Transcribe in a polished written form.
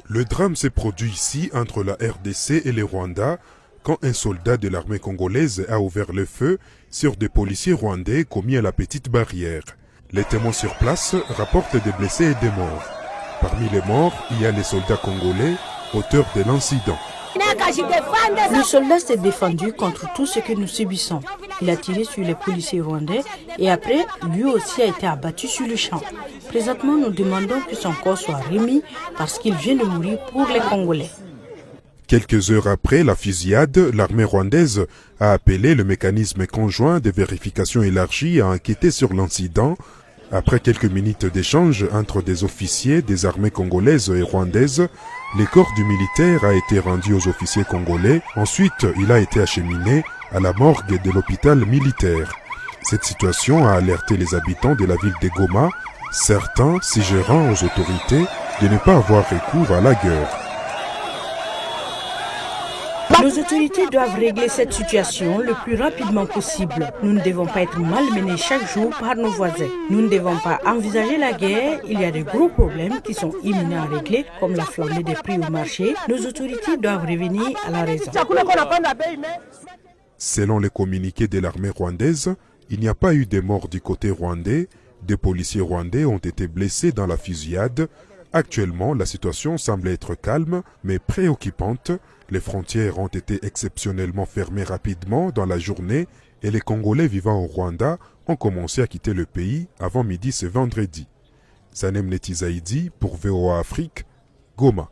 Le drame s'est produit ici entre la RDC et le Rwanda quand un soldat de l'armée congolaise a ouvert le feu sur des policiers rwandais commis à la petite barrière. Les témoins sur place rapportent des blessés et des morts. Parmi les morts, il y a les soldats congolais, auteurs de l'incident. Le soldat s'est défendu contre tout ce que nous subissons. Il a tiré sur les policiers rwandais et après, lui aussi a été abattu sur le champ. Présentement, nous demandons que son corps soit remis parce qu'il vient de mourir pour les Congolais. Quelques heures après la fusillade, l'armée rwandaise a appelé le mécanisme conjoint de vérification élargie à enquêter sur l'incident. Après quelques minutes d'échange entre des officiers des armées congolaises et rwandaises, le corps du militaire a été rendu aux officiers congolais. Ensuite, il a été acheminé à la morgue de l'hôpital militaire. Cette situation a alerté les habitants de la ville de Goma, certains suggérant aux autorités de ne pas avoir recours à la guerre. Nos autorités doivent régler cette situation le plus rapidement possible. Nous ne devons pas être malmenés chaque jour par nos voisins. Nous ne devons pas envisager la guerre. Il y a de gros problèmes qui sont imminents à régler, comme la flambée des prix au marché. Nos autorités doivent revenir à la raison. Selon les communiqués de l'armée rwandaise, il n'y a pas eu de morts du côté rwandais. Des policiers rwandais ont été blessés dans la fusillade. Actuellement, la situation semble être calme, mais préoccupante. Les frontières ont été exceptionnellement fermées rapidement dans la journée et les Congolais vivant au Rwanda ont commencé à quitter le pays avant midi ce vendredi. Sanem Netizaidi pour VOA Afrique, Goma.